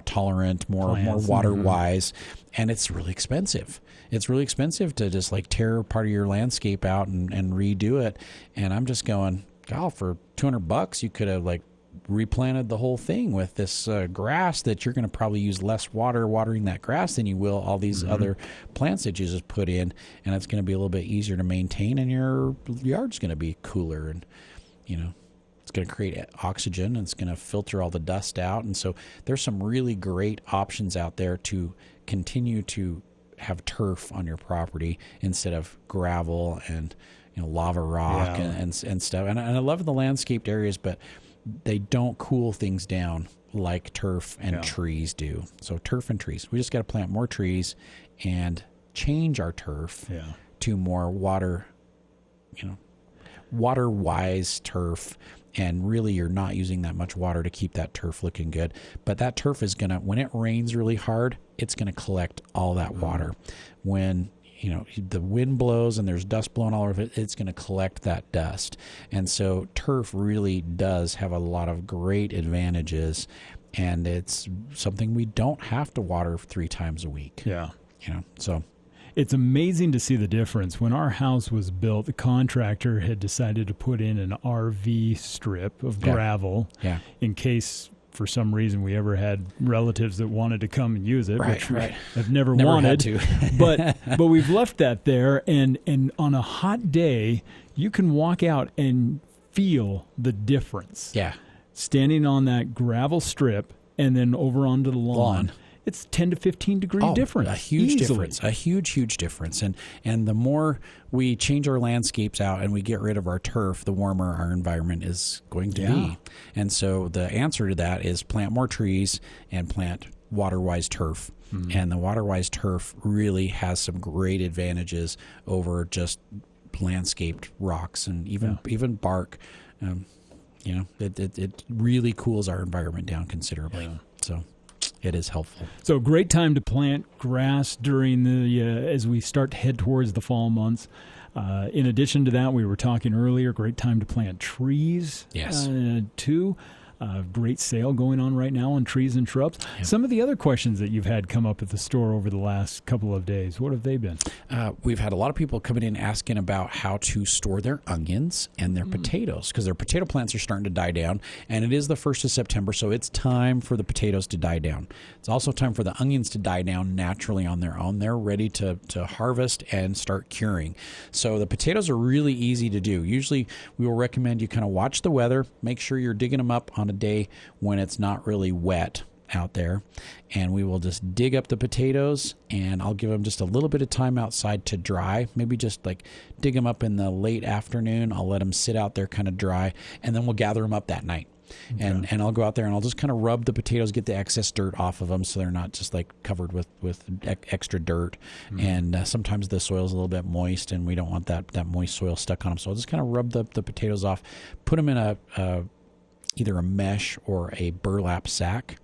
tolerant, more water wise, and it's really expensive. It's really expensive to just like tear part of your landscape out and redo it. And I'm just going, God, for $200 you could have like replanted the whole thing with this grass that you're going to probably use less water watering that grass than you will all these other plants that you just put in, and it's going to be a little bit easier to maintain, and your yard's going to be cooler, and it's going to create oxygen, and it's going to filter all the dust out. And so there's some really great options out there to continue to have turf on your property instead of gravel and lava rock and stuff. And I love the landscaped areas, but they don't cool things down like turf and trees do. So turf and trees. We just got to plant more trees and change our turf to more water-wise turf. And really, you're not using that much water to keep that turf looking good. But that turf is going to, when it rains really hard, it's going to collect all that water. When the wind blows and there's dust blowing all over it, it's going to collect that dust. And so turf really does have a lot of great advantages, and it's something we don't have to water 3 times a week. Yeah. So it's amazing to see the difference. When our house was built, the contractor had decided to put in an RV strip of gravel in case for some reason we ever had relatives that wanted to come and use it, which I've never wanted. Had to. but we've left that there, and on a hot day, you can walk out and feel the difference. Yeah. Standing on that gravel strip and then over onto the lawn. it's 10 to 15 degree difference. A huge easily. difference. A huge difference. And the more we change our landscapes out and we get rid of our turf, the warmer our environment is going to be. And so the answer to that is plant more trees and plant water-wise turf. And the water-wise turf really has some great advantages over just landscaped rocks and even bark. It really cools our environment down considerably. So it is helpful. So great time to plant grass during the as we start to head towards the fall months. In addition to that, we were talking earlier, great time to plant trees. Yes. Too. Great sale going on right now on trees and shrubs. Yep. Some of the other questions that you've had come up at the store over the last couple of days, what have they been? We've had a lot of people coming in asking about how to store their onions and their potatoes, because their potato plants are starting to die down, and it is the 1st of September, so it's time for the potatoes to die down. It's also time for the onions to die down naturally on their own. They're ready to harvest and start curing. So the potatoes are really easy to do. Usually we will recommend you kind of watch the weather, make sure you're digging them up on a day when it's not really wet out there, and we will just dig up the potatoes, and I'll give them just a little bit of time outside to dry, maybe just like dig them up in the late afternoon. I'll let them sit out there kind of dry, and then we'll gather them up that night. And I'll go out there and I'll just kind of rub the potatoes, get the excess dirt off of them so they're not just like covered with extra dirt. And sometimes the soil's a little bit moist and we don't want that moist soil stuck on them. So I'll just kind of rub the potatoes off, put them in either a mesh or a burlap sack,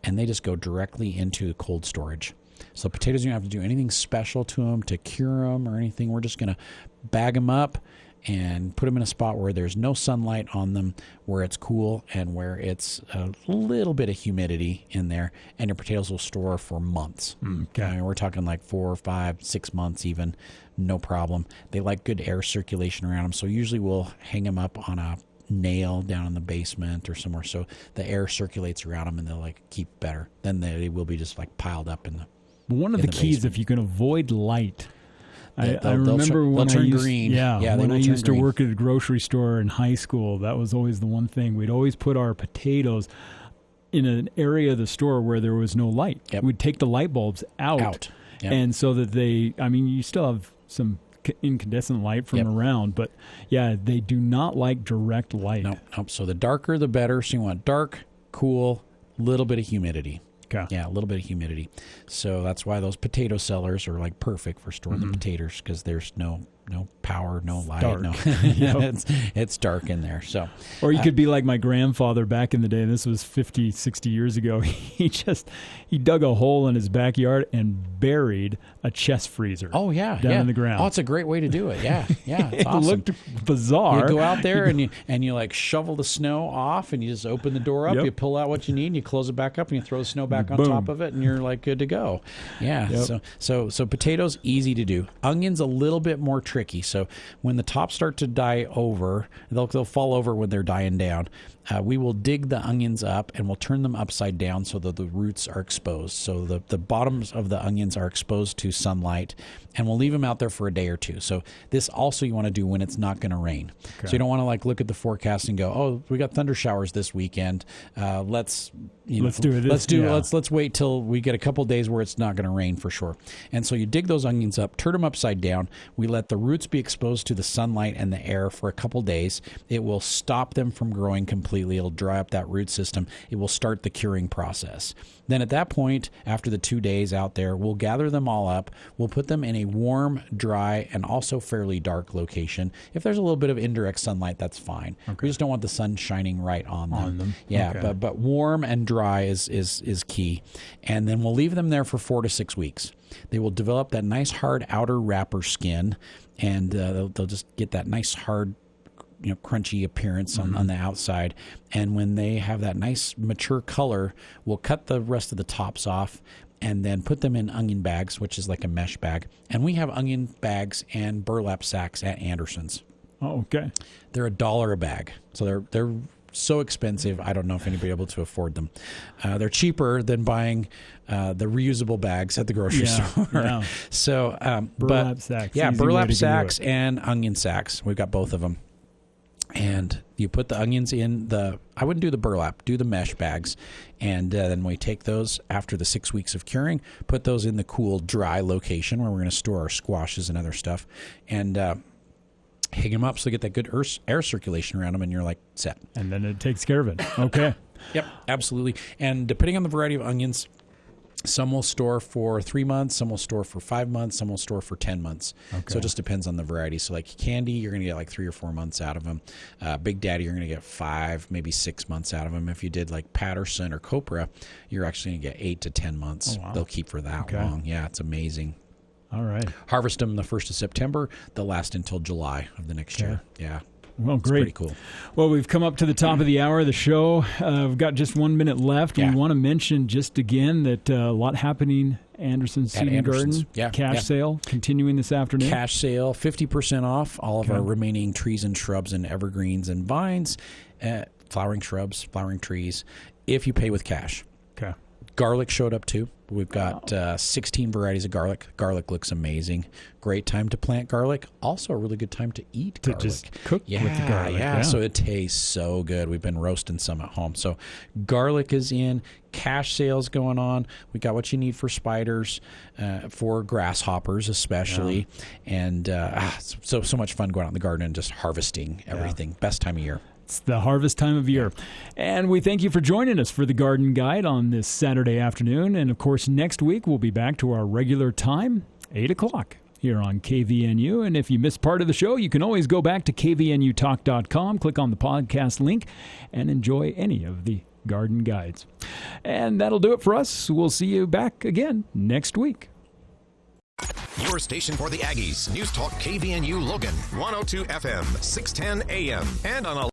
and they just go directly into cold storage. So potatoes, you don't have to do anything special to them to cure them or anything. We're just going to bag them up and put them in a spot where there's no sunlight on them, where it's cool and where it's a little bit of humidity in there, and your potatoes will store for months. Okay. I mean, we're talking like 4, 5, 6 months even, no problem. They like good air circulation around them, so usually we'll hang them up on a nail down in the basement or somewhere so the air circulates around them and they'll like keep better. Then they will be just like piled up in the One of the keys, basement. If you can avoid light. I They'll remember when I used, green. When I used to work at a grocery store in high school, that was always the one thing. We'd always put our potatoes in an area of the store where there was no light. Yep. We'd take the light bulbs out. Yep. And so that you still have some incandescent light from around, but they do not like direct light. Nope. So the darker the better. So you want dark, cool, little bit of humidity. Okay. Yeah, a little bit of humidity. So that's why those potato cellars are like perfect for storing the potatoes, because there's no power, no light. Dark. No. It's dark in there. So, or you could be like my grandfather back in the day, and this was 50, 60 years ago. He dug a hole in his backyard and buried a chest freezer. Oh yeah, down in the ground. Oh, it's a great way to do it. Yeah, it's it awesome. looked bizarre. You go out there and you like shovel the snow off, and you just open the door up. Yep. You pull out what you need, and you close it back up, and you throw the snow back on Boom. top of it, and you're like good to go. Yeah. Yep. So potatoes easy to do. Onions a little bit more tricky. So when the tops start to die over, they'll fall over when they're dying down. We will dig the onions up and we'll turn them upside down so that the roots are exposed. So the bottoms of the onions are exposed to sunlight, and we'll leave them out there for a day or two. So this also you want to do when it's not going to rain. Okay. So you don't want to like look at the forecast and go, oh, we got thunder showers this weekend. Let's wait till we get a couple days where it's not going to rain for sure. And so you dig those onions up, turn them upside down. We let the roots be exposed to the sunlight and the air for a couple days. It will stop them from growing completely. It'll dry up that root system. It will start the curing process. Then at that point, after the 2 days out there, we'll gather them all up. We'll put them in a warm, dry, and also fairly dark location. If there's a little bit of indirect sunlight, that's fine. Okay. We just don't want the sun shining right on them. Yeah, okay. but warm and dry is key. And then we'll leave them there for 4 to 6 weeks. They will develop that nice hard outer wrapper skin, and they'll just get that nice hard, crunchy appearance on the outside. And when they have that nice mature color, we'll cut the rest of the tops off and then put them in onion bags, which is like a mesh bag. And we have onion bags and burlap sacks at Anderson's. Oh, okay. They're $1 a bag. So they're so expensive, I don't know if anybody will be able to afford them. They're cheaper than buying the reusable bags at the grocery store. Yeah. So, burlap sacks. Yeah, burlap sacks and onion sacks. We've got both of them. And And you put the onions in I wouldn't do the burlap, do the mesh bags. And then we take those after the 6 weeks of curing, put those in the cool, dry location where we're going to store our squashes and other stuff. And hang them up so they get that good air circulation around them, and you're like set. And then it takes care of it. Okay. Yep, absolutely. And depending on the variety of onions, some will store for 3 months, some will store for 5 months, some will store for 10 months. Okay. So it just depends on the variety. So like Candy, you're going to get like 3 or 4 months out of them. Big Daddy, you're going to get 5, maybe 6 months out of them. If you did like Patterson or Copra, you're actually going to get 8 to 10 months. Oh, wow. They'll keep for that long. Yeah, it's amazing. All right. Harvest them the 1st of September. They'll last until July of the next year. Yeah. Well, it's great. Pretty cool. Well, we've come up to the top of the hour of the show. We've got just 1 minute left. Yeah. We want to mention just again that a lot happening Anderson Seed and Garden. Cash sale continuing this afternoon. Cash sale, 50% off all of our remaining trees and shrubs and evergreens and vines, flowering shrubs, flowering trees, if you pay with cash. Okay. Garlic showed up too. We've got 16 varieties of garlic. Garlic looks amazing. Great time to plant garlic. Also a really good time to eat garlic. To just cook with the garlic. Yeah, so it tastes so good. We've been roasting some at home. So garlic is in. Cash sales going on. We got what you need for spiders, for grasshoppers especially. Yeah. And so much fun going out in the garden and just harvesting everything. Yeah. Best time of year. It's the harvest time of year. And we thank you for joining us for the Garden Guide on this Saturday afternoon. And, of course, next week we'll be back to our regular time, 8 o'clock, here on KVNU. And if you missed part of the show, you can always go back to kvnutalk.com, click on the podcast link, and enjoy any of the Garden Guides. And that'll do it for us. We'll see you back again next week. Your station for the Aggies. News Talk KVNU Logan, 102 FM, 610 AM, and on